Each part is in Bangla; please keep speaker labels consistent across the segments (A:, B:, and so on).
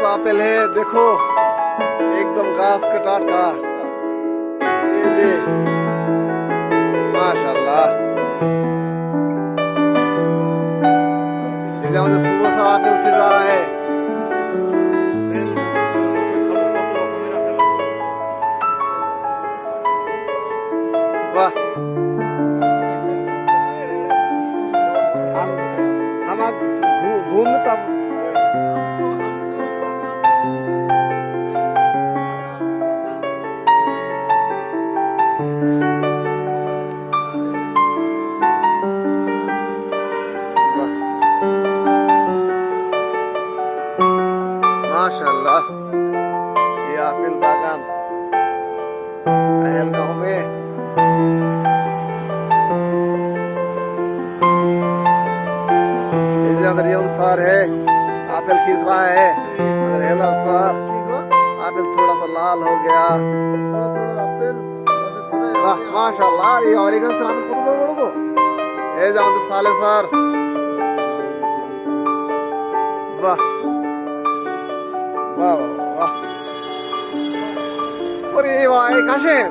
A: एप्पल है, देखो एकदम घास का टाटका। ये जी माशाल्लाह, ये আমাদের সুবহ सा एप्पल ছিড় रहा है। वाह, हम घूमने तब माशाल्लाह, ये एप्पल बागान पहलगांव में। इधर ये सर है, एप्पल खींच रहा है। इधर हेला सर, ठीक हो? एप्पल थोड़ा सा लाल हो गया। एप्पल वाह माशाल्लाह, ये ऑरिगन से एप्पल কত বড় বড়। এই যে আমাদের সালে স্যার, বাহ বাহ বাহ। ওরে ভাই কাশেম,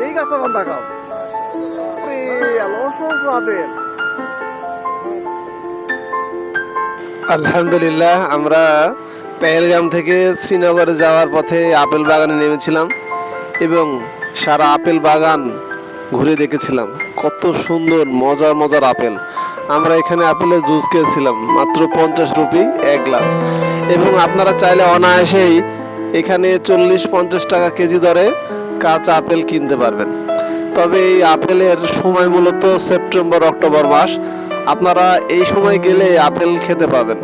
A: এই গাছটা কোন দেখাও। ওরে অসংখ্য আপেল। আলহামদুলিল্লাহ, আমরা পেহেলগাম থেকে শ্রীনগরে যাওয়ার পথে আপেল বাগানে নেমেছিলাম এবং সারা আপেল বাগান ঘুরে দেখেছিলাম। কত সুন্দর মজার মজার আপেল। আমরা এখানে আপেলের জুস খেয়েছিলাম মাত্র 50 রুপি এক গ্লাস, এবং আপনারা চাইলে অনায়াসেই এখানে 40-50 টাকা কেজি দরে কাঁচা আপেল কিনতে পারবেন। তবে এই আপেলের সময় মূলত সেপ্টেম্বর অক্টোবর মাস। আপনারা এই সময় গেলে আপেল খেতে পাবেন।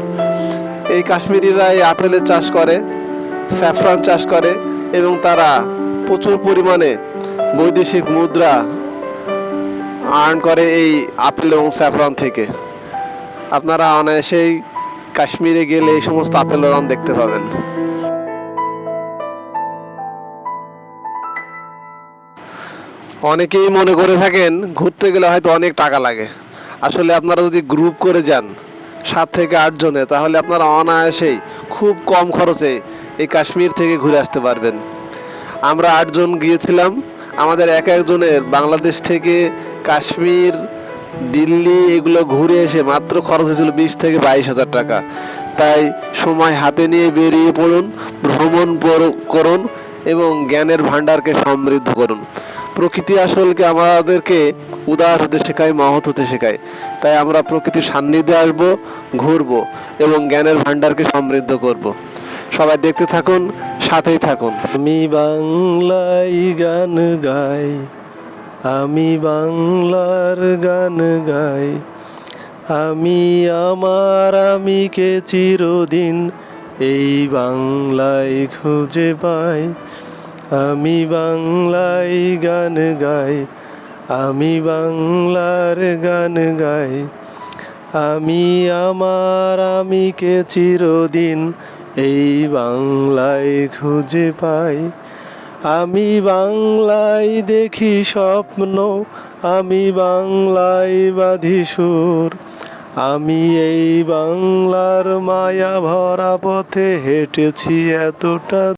A: এই কাশ্মীরিরা এই আপেলের চাষ করে, স্যাফরান চাষ করে, এবং তারা প্রচুর পরিমাণে বৈদেশিক মুদ্রা আর্ন করে এই আপেল এবং স্যাফরান থেকে। আপনারা অনায়াসেই কাশ্মীরে গেলে এই সমস্ত আপেল বাগান দেখতে পাবেন। অনেকেই মনে করে থাকেন ঘুরতে গেলে হয়তো অনেক টাকা লাগে। আসলে আপনারা যদি গ্রুপ করে যান 7 থেকে 8 জনে, তাহলে আপনারা অনায়াসেই খুব কম খরচে এই কাশ্মীর থেকে ঘুরে আসতে পারবেন। আমরা 8 জন গিয়েছিলাম। আমাদের এক একজনের বাংলাদেশ থেকে কাশ্মীর, দিল্লি এগুলো ঘুরে এসে মাত্র খরচ হয়েছিল 20 থেকে 22 হাজার টাকা। তাই সময় হাতে নিয়ে বেরিয়ে পড়ুন, ভ্রমণ করুন এবং জ্ঞানের ভাণ্ডারকে সমৃদ্ধ করুন। প্রকৃতি আসলকে আমাদেরকে উদার হতে শেখায়, মহৎ হতে শেখায়। তাই আমরা প্রকৃতির সান্নিধ্যে আসবো, ঘুরবো এবং জ্ঞানের ভাণ্ডারকে সমৃদ্ধ করব। সবাই দেখতে থাকুন, সাথেই থাকুন।
B: আমি বাংলায় গান গাই, আমি বাংলার গান গাই, আমি আমার আমিকে চিরদিন এই বাংলায় খুঁজে পাই। আমি বাংলায় গান গাই, আমি বাংলার গান গাই, আমি আমার আমিকে চিরদিন এই বাংলায় খুঁজে পাই। আমি বাংলায় দেখি স্বপ্ন, আমি বাংলায় বাঁধি সুর, আমি এই বাংলার মায়া ভরা পথে হেঁটেছি এতটা